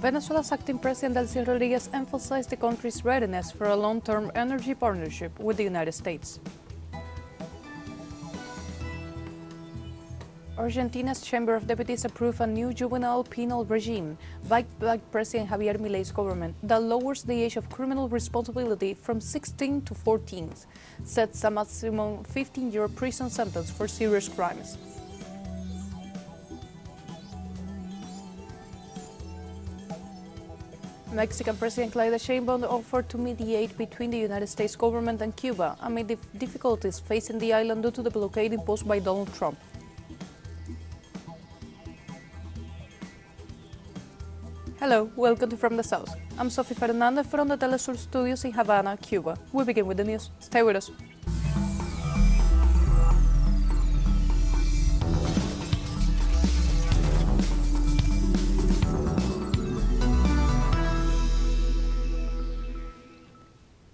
Venezuela's acting president Delcy Rodriguez emphasized the country's readiness for a long-term energy partnership with the United States. Argentina's Chamber of Deputies approved a new juvenile penal regime backed by President Javier Milei's government that lowers the age of criminal responsibility from 16 to 14, sets a maximum 15-year prison sentence for serious crimes. Mexican President Claudia Sheinbaum offered to mediate between the United States government and Cuba amid the difficulties facing the island due to the blockade imposed by Donald Trump. Hello, welcome to From the South. I'm Sophie Fernandez from the teleSUR studios in Havana, Cuba. We begin with the news. Stay with us.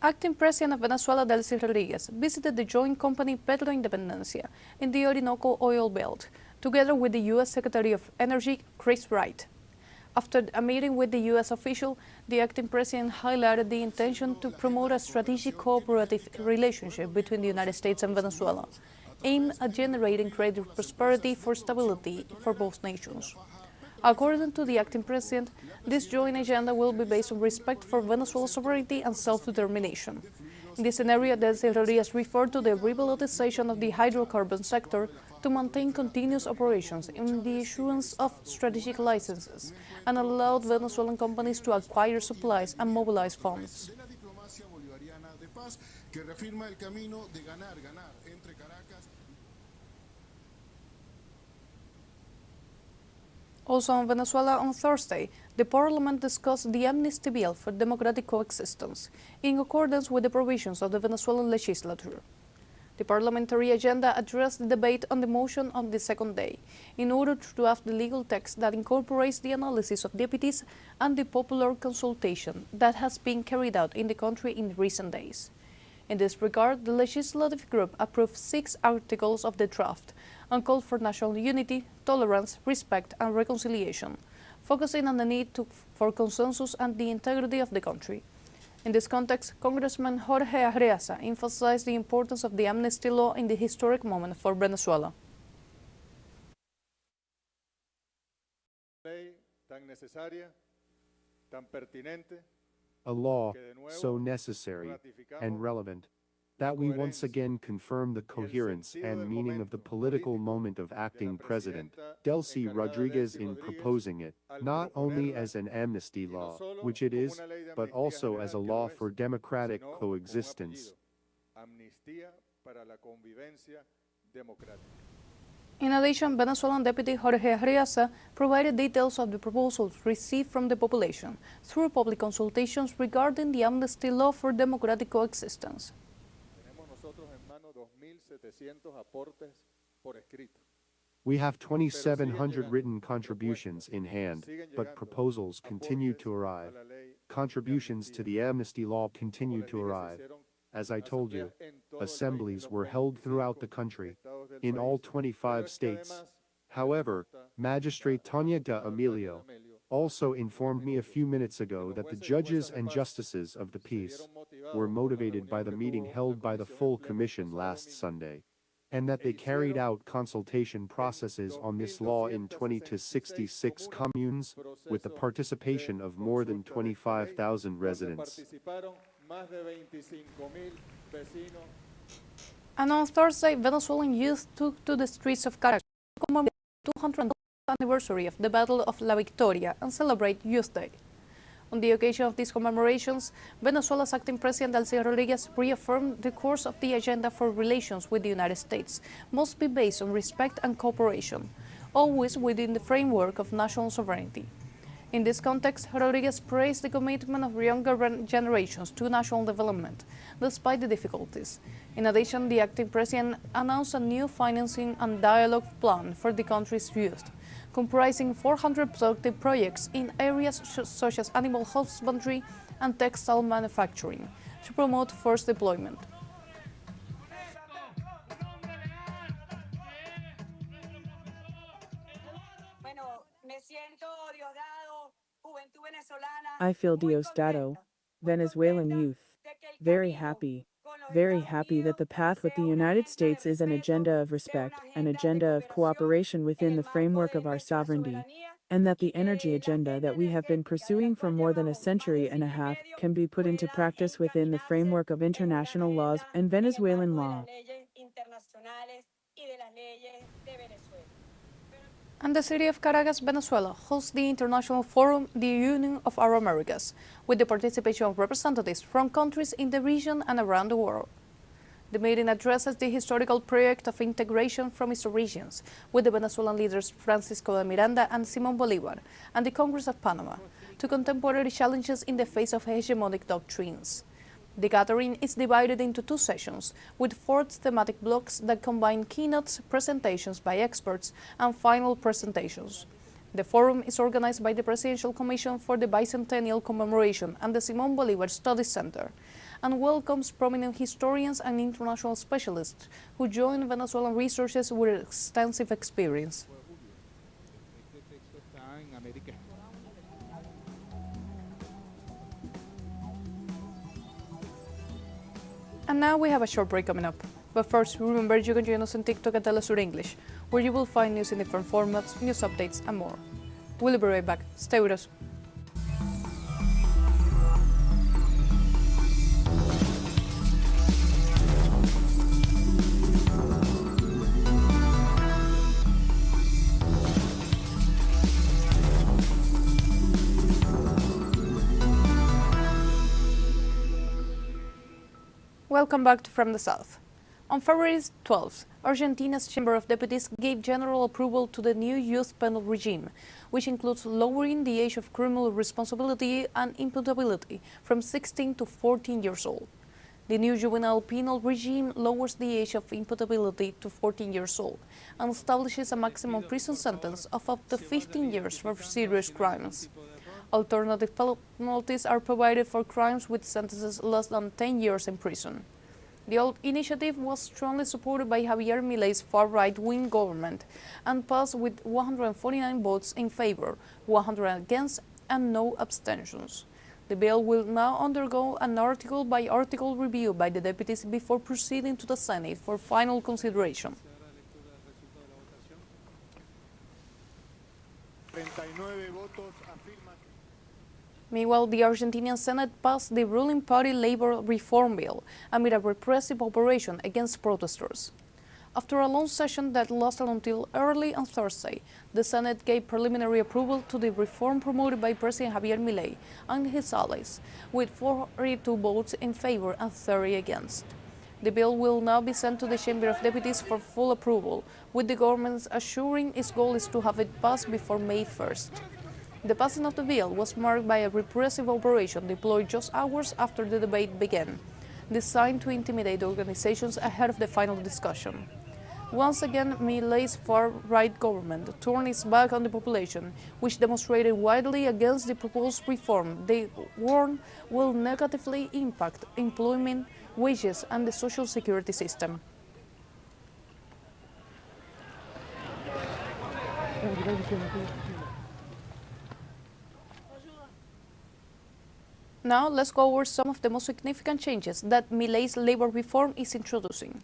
Acting President of Venezuela, Delcy Rodriguez, visited the joint company Petroindependencia in the Orinoco oil belt, together with the U.S. Secretary of Energy, Chris Wright. After a meeting with the U.S. official, the acting president highlighted the intention to promote a strategic cooperative relationship between the United States and Venezuela, aimed at generating greater prosperity for stability for both nations. According to the acting president, this joint agenda will be based on respect for Venezuela's sovereignty and self-determination. In this scenario, Delcy Rodriguez referred to the revitalization of the hydrocarbon sector to maintain continuous operations in the issuance of strategic licenses and allowed Venezuelan companies to acquire supplies and mobilize funds. Also in Venezuela on Thursday, the parliament discussed the amnesty bill for democratic coexistence, in accordance with the provisions of the Venezuelan legislature. The parliamentary agenda addressed the debate on the motion on the second day, in order to draft the legal text that incorporates the analysis of deputies and the popular consultation that has been carried out in the country in recent days. In this regard, the legislative group approved 6 articles of the draft and called for national unity, tolerance, respect and reconciliation, focusing on the need for consensus and the integrity of the country. In this context, Congressman Jorge Arreaza emphasized the importance of the amnesty law in the historic moment for Venezuela. A law so necessary and relevant that we once again confirm the coherence and meaning of the political moment of acting President Delcy Rodriguez in proposing it, not only as an amnesty law, which it is, but also as a law for democratic coexistence. In addition, Venezuelan Deputy Jorge Arreaza provided details of the proposals received from the population through public consultations regarding the amnesty law for democratic coexistence. We have 2,700 written contributions in hand, but proposals continue to arrive. Contributions to the amnesty law continue to arrive. As I told you, assemblies were held throughout the country, in all 25 states. However, Magistrate Tania D'Amelio also informed me a few minutes ago that the judges and justices of the peace were motivated by the meeting held by the full commission last Sunday, and that they carried out consultation processes on this law in 20 to 66 communes, with the participation of more than 25,000 residents. And on Thursday, Venezuelan youth took to the streets of Caracas to commemorate the 200th anniversary of the Battle of La Victoria and celebrate Youth Day. On the occasion of these commemorations, Venezuela's acting president Delcy Rodriguez reaffirmed the course of the agenda for relations with the United States must be based on respect and cooperation, always within the framework of national sovereignty. In this context, Rodriguez praised the commitment of younger generations to national development, despite the difficulties. In addition, the acting president announced a new financing and dialogue plan for the country's youth, comprising 400 productive projects in areas such as animal husbandry and textile manufacturing, to promote forced deployment. I feel Diosdado, Venezuelan youth, very happy that the path with the United States is an agenda of respect, an agenda of cooperation within the framework of our sovereignty, and that the energy agenda that we have been pursuing for more than a century and a half can be put into practice within the framework of international laws and Venezuelan law. And the city of Caracas, Venezuela, hosts the International Forum, the Union of our Americas, with the participation of representatives from countries in the region and around the world. The meeting addresses the historical project of integration from its origins, with the Venezuelan leaders Francisco de Miranda and Simón Bolívar, and the Congress of Panama, to contemporary challenges in the face of hegemonic doctrines. The gathering is divided into two sessions, with 4 thematic blocks that combine keynotes, presentations by experts, and final presentations. The forum is organized by the Presidential Commission for the Bicentennial Commemoration and the Simón Bolívar Studies Center, and welcomes prominent historians and international specialists who join Venezuelan researchers with extensive experience. And now we have a short break coming up. But first, remember you can join us on TikTok at teleSUR English, where you will find news in different formats, news updates, and more. We'll be right back. Stay with us. Welcome back to From the South. On February 12th, Argentina's Chamber of Deputies gave general approval to the new youth penal regime, which includes lowering the age of criminal responsibility and imputability from 16 to 14 years old. The new juvenile penal regime lowers the age of imputability to 14 years old and establishes a maximum prison sentence of up to 15 years for serious crimes. Alternative penalties are provided for crimes with sentences less than 10 years in prison. The old initiative was strongly supported by Javier Milei's far-right-wing government and passed with 149 votes in favor, 100 against, and no abstentions. The bill will now undergo an article-by-article review by the deputies before proceeding to the Senate for final consideration. Meanwhile, the Argentinian Senate passed the ruling party labor reform bill amid a repressive operation against protesters. After a long session that lasted until early on Thursday, the Senate gave preliminary approval to the reform promoted by President Javier Milei and his allies, with 42 votes in favor and 30 against. The bill will now be sent to the Chamber of Deputies for full approval, with the government assuring its goal is to have it passed before May 1st. The passing of the bill was marked by a repressive operation deployed just hours after the debate began, designed to intimidate organizations ahead of the final discussion. Once again, Milei's far-right government turned its back on the population, which demonstrated widely against the proposed reform they warn will negatively impact employment, wages, and the social security system. Now, let's go over some of the most significant changes that Milei's labor reform is introducing.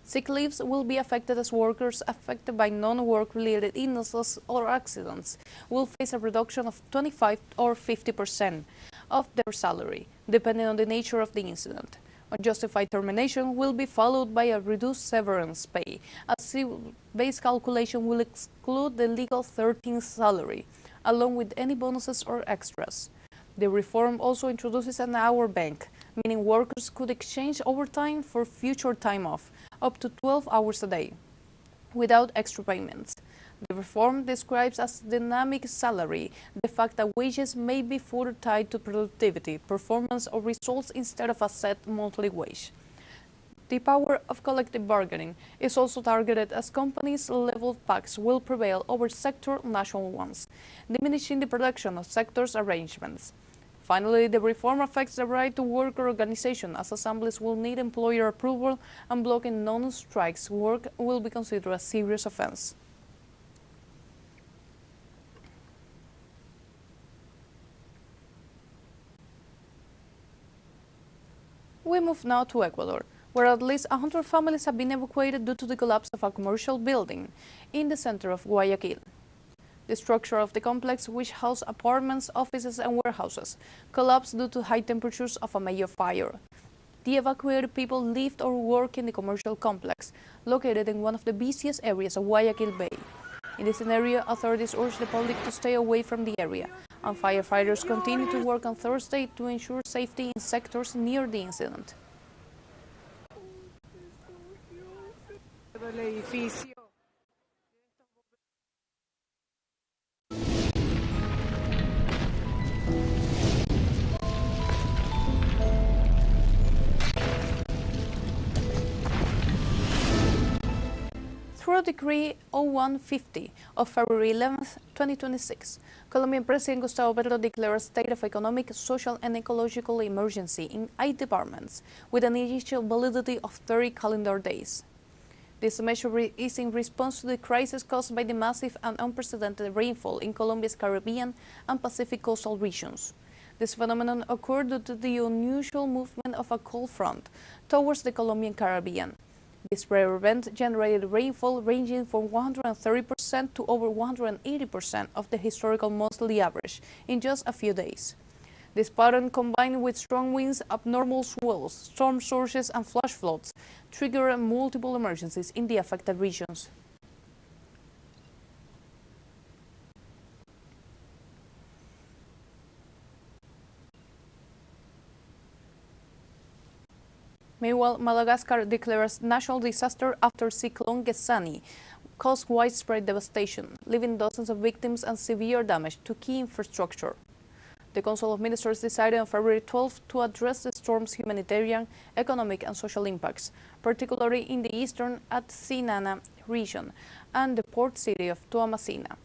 Sick leaves will be affected as workers affected by non-work-related illnesses or accidents will face a reduction of 25 or 50% of their salary, depending on the nature of the incident. Unjustified termination will be followed by a reduced severance pay, as base calculation will exclude the legal 13th salary, along with any bonuses or extras. The reform also introduces an hour bank, meaning workers could exchange overtime for future time off, up to 12 hours a day, without extra payments. The reform describes as dynamic salary the fact that wages may be further tied to productivity, performance, or results instead of a set monthly wage. The power of collective bargaining is also targeted as companies' level pacts will prevail over sector national ones, diminishing the production of sectors' arrangements. Finally, the reform affects the right to worker organization, as assemblies will need employer approval and blocking non-strikes work will be considered a serious offense. We move now to Ecuador, where at least 100 families have been evacuated due to the collapse of a commercial building in the center of Guayaquil. The structure of the complex, which housed apartments, offices and warehouses, collapsed due to high temperatures of a major fire. The evacuated people lived or worked in the commercial complex, located in one of the busiest areas of Guayaquil Bay. In this scenario, authorities urged the public to stay away from the area, and firefighters continue to work on Thursday to ensure safety in sectors near the incident. Through Decree 0150 of February 11, 2026, Colombian President Gustavo Petro declared a state of economic, social and ecological emergency in 8 departments, with an initial validity of 30 calendar days. This measure is in response to the crisis caused by the massive and unprecedented rainfall in Colombia's Caribbean and Pacific coastal regions. This phenomenon occurred due to the unusual movement of a cold front towards the Colombian Caribbean. This rare event generated rainfall ranging from 130% to over 180% of the historical monthly average in just a few days. This pattern, combined with strong winds, abnormal swells, storm surges and flash floods, triggered multiple emergencies in the affected regions. Meanwhile, Madagascar declares national disaster after Cyclone Gesani caused widespread devastation, leaving dozens of victims and severe damage to key infrastructure. The Council of Ministers decided on February 12 to address the storm's humanitarian, economic and social impacts, particularly in the eastern Atsinana region and the port city of Toamasina.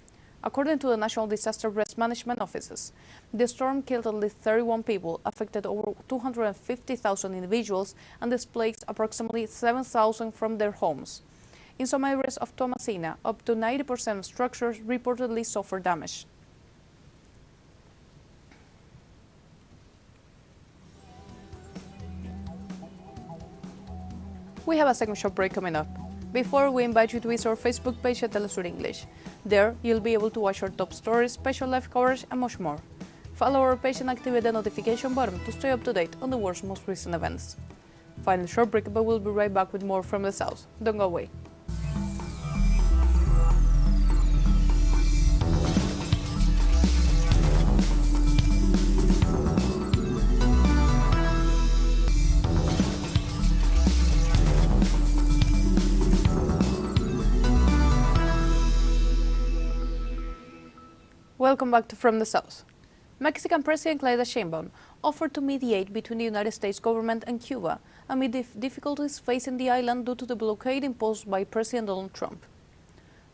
According to the National Disaster Risk Management Offices, the storm killed at least 31 people, affected over 250,000 individuals, and displaced approximately 7,000 from their homes. In some areas of Toamasina, up to 90% of structures reportedly suffered damage. We have a second short break coming up. Before, we invite you to visit our Facebook page at teleSUR English. There, you'll be able to watch our top stories, special live coverage, and much more. Follow our page and activate the notification button to stay up to date on the world's most recent events. Final short break, but we'll be right back with more from the South. Don't go away. Welcome back to From the South. Mexican President Claudia Sheinbaum offered to mediate between the United States government and Cuba amid the difficulties facing the island due to the blockade imposed by President Donald Trump.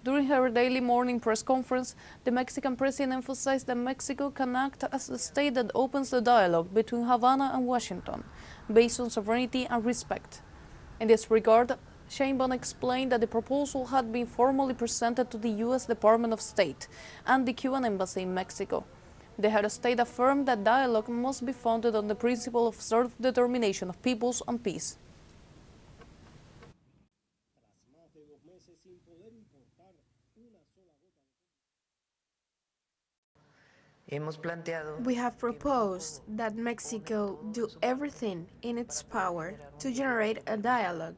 During her daily morning press conference, the Mexican president emphasized that Mexico can act as a state that opens the dialogue between Havana and Washington, based on sovereignty and respect. In this regard, Sheinbaum explained that the proposal had been formally presented to the U.S. Department of State and the Cuban Embassy in Mexico. The head of state affirmed that dialogue must be founded on the principle of self-determination of peoples and peace. We have proposed that Mexico do everything in its power to generate a dialogue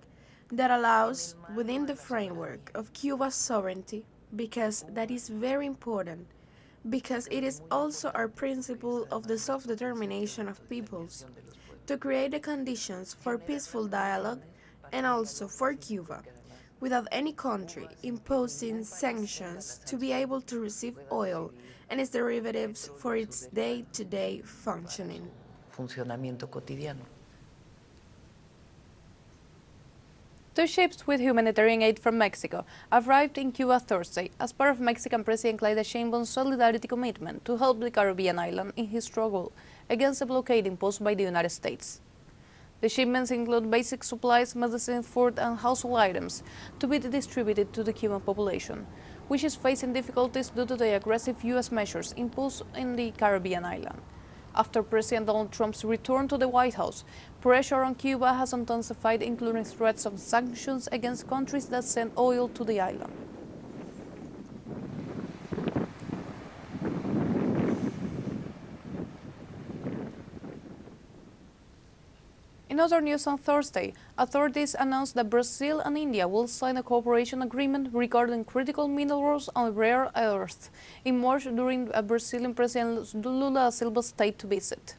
that allows within the framework of Cuba's sovereignty, because that is very important, because it is also our principle of the self-determination of peoples, to create the conditions for peaceful dialogue and also for Cuba, without any country imposing sanctions, to be able to receive oil and its derivatives for its day-to-day functioning. Two ships with humanitarian aid from Mexico arrived in Cuba Thursday as part of Mexican President Claudia Sheinbaum's solidarity commitment to help the Caribbean island in his struggle against the blockade imposed by the United States. The shipments include basic supplies, medicine, food, and household items to be distributed to the Cuban population, which is facing difficulties due to the aggressive U.S. measures imposed in the Caribbean island. After President Donald Trump's return to the White House, pressure on Cuba has intensified, including threats of sanctions against countries that send oil to the island. In other news, on Thursday, authorities announced that Brazil and India will sign a cooperation agreement regarding critical minerals and rare earths in March during a Brazilian President Lula da Silva's state visit.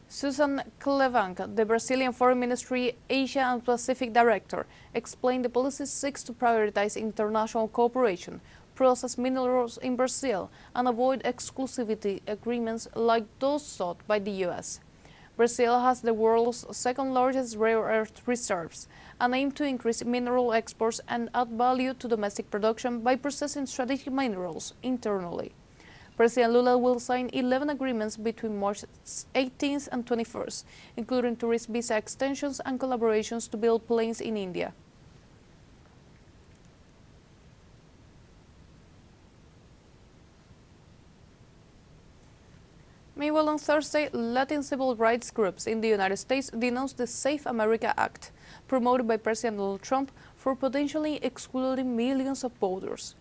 Susan Clevanc, the Brazilian Foreign Ministry Asia and Pacific Director, explained the policy seeks to prioritize international cooperation, process minerals in Brazil, and avoid exclusivity agreements like those sought by the U.S. Brazil has the world's second-largest rare earth reserves and aims to increase mineral exports and add value to domestic production by processing strategic minerals internally. President Lula will sign 11 agreements between March 18th and 21st, including tourist visa extensions and collaborations to build planes in India. Meanwhile, on Thursday, Latin civil rights groups in the United States denounced the Safe America Act, promoted by President Donald Trump, for potentially excluding millions of voters.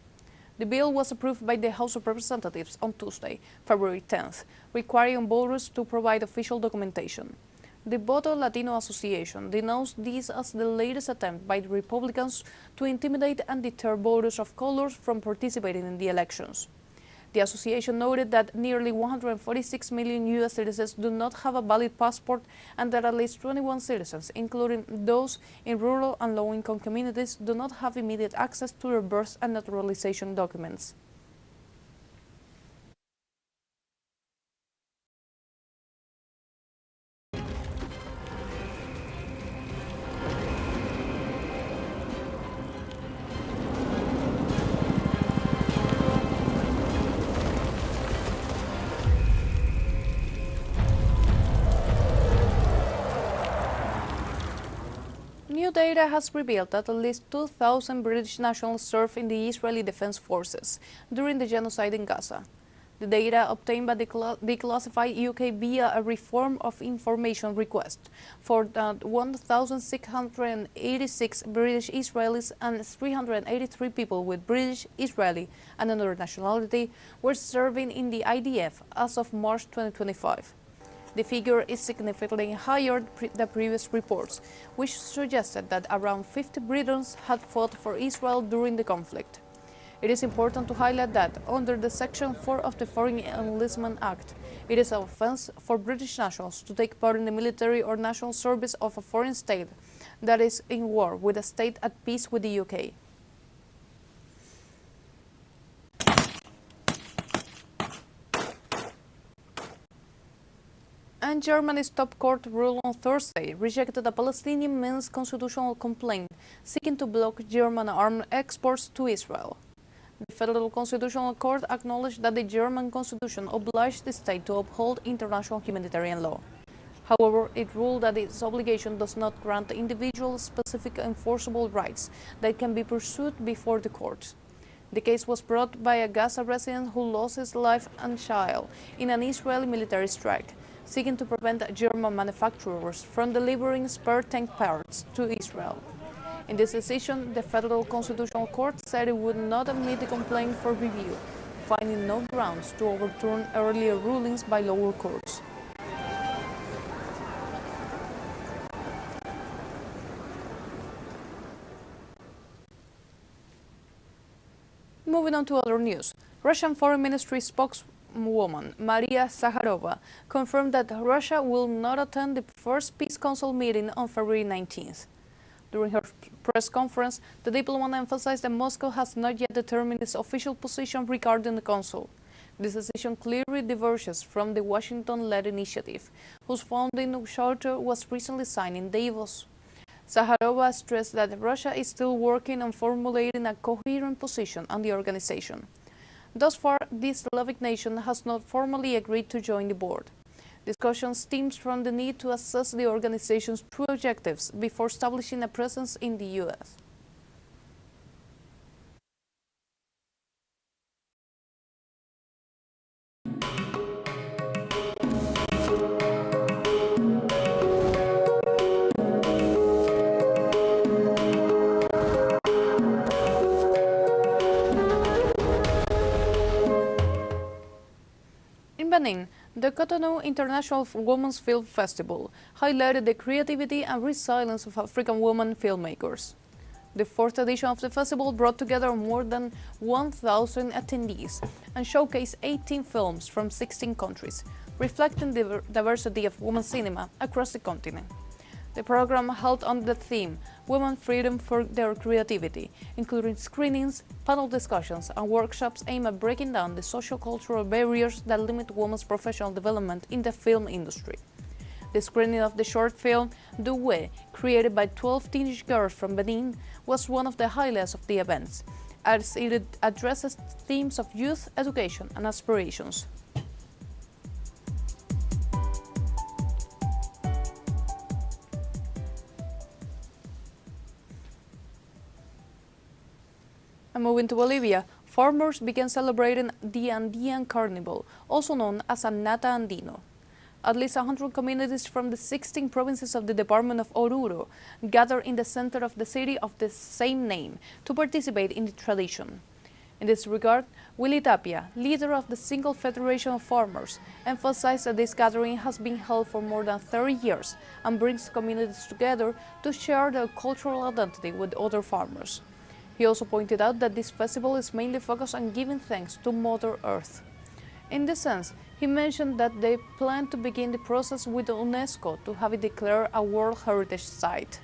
The bill was approved by the House of Representatives on Tuesday, February 10th, requiring voters to provide official documentation. The Voto Latino Association denounced this as the latest attempt by the Republicans to intimidate and deter voters of color from participating in the elections. The association noted that nearly 146 million U.S. citizens do not have a valid passport and that at least 21 citizens, including those in rural and low-income communities, do not have immediate access to their birth and naturalization documents. New data has revealed that at least 2,000 British nationals served in the Israeli Defense Forces during the genocide in Gaza. The data obtained by the declassified UK via a Reform of Information request for 1,686 British Israelis and 383 people with British, Israeli, and another nationality were serving in the IDF as of March 2025. The figure is significantly higher than previous reports, which suggested that around 50 Britons had fought for Israel during the conflict. It is important to highlight that, under the Section 4 of the Foreign Enlistment Act, it is an offence for British nationals to take part in the military or national service of a foreign state that is in war with a state at peace with the UK. And Germany's top court ruled on Thursday rejected a Palestinian men's constitutional complaint seeking to block German arms exports to Israel. The Federal Constitutional Court acknowledged that the German constitution obliged the state to uphold international humanitarian law. However, it ruled that its obligation does not grant individuals specific enforceable rights that can be pursued before the courts. The case was brought by a Gaza resident who lost his life and child in an Israeli military strike, seeking to prevent German manufacturers from delivering spare tank parts to Israel. In this decision, the Federal Constitutional Court said it would not admit the complaint for review, finding no grounds to overturn earlier rulings by lower courts. Moving on to other news, Russian Foreign Ministry spokeswoman Maria Zakharova confirmed that Russia will not attend the first Peace Council meeting on February 19th. During her press conference, the diplomat emphasized that Moscow has not yet determined its official position regarding the Council. This decision clearly diverges from the Washington-led initiative, whose founding charter was recently signed in Davos. Zakharova stressed that Russia is still working on formulating a coherent position on the organization. Thus far, this Slavic nation has not formally agreed to join the board. Discussion stems from the need to assess the organization's true objectives before establishing a presence in the U.S. Benin, the Cotonou International Women's Film Festival highlighted the creativity and resilience of African women filmmakers. The fourth edition of the festival brought together more than 1,000 attendees and showcased 18 films from 16 countries, reflecting the diversity of women's cinema across the continent. The program held under the theme Women Freedom for Their Creativity, including screenings, panel discussions, and workshops aimed at breaking down the socio-cultural barriers that limit women's professional development in the film industry. The screening of the short film Doué, created by 12 teenage girls from Benin, was one of the highlights of the events, as it addresses themes of youth, education, and aspirations. And moving to Bolivia, farmers began celebrating the Andean Carnival, also known as a Nata Andino. At least 100 communities from the 16 provinces of the department of Oruro gathered in the center of the city of the same name to participate in the tradition. In this regard, Willy Tapia, leader of the Single Federation of Farmers, emphasized that this gathering has been held for more than 30 years and brings communities together to share their cultural identity with other farmers. He also pointed out that this festival is mainly focused on giving thanks to Mother Earth. In this sense, he mentioned that they plan to begin the process with UNESCO to have it declared a World Heritage Site.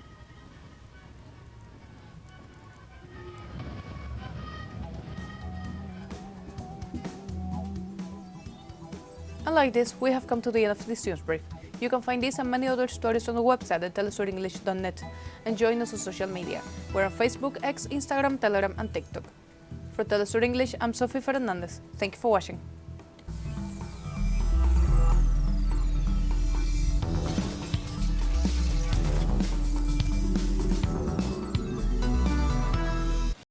And like this, we have come to the end of this news brief. You can find this and many other stories on the website at telesurenglish.net and join us on social media. We're on Facebook, X, Instagram, Telegram, and TikTok. For TeleSUR English, I'm Sophie Fernandez. Thank you for watching.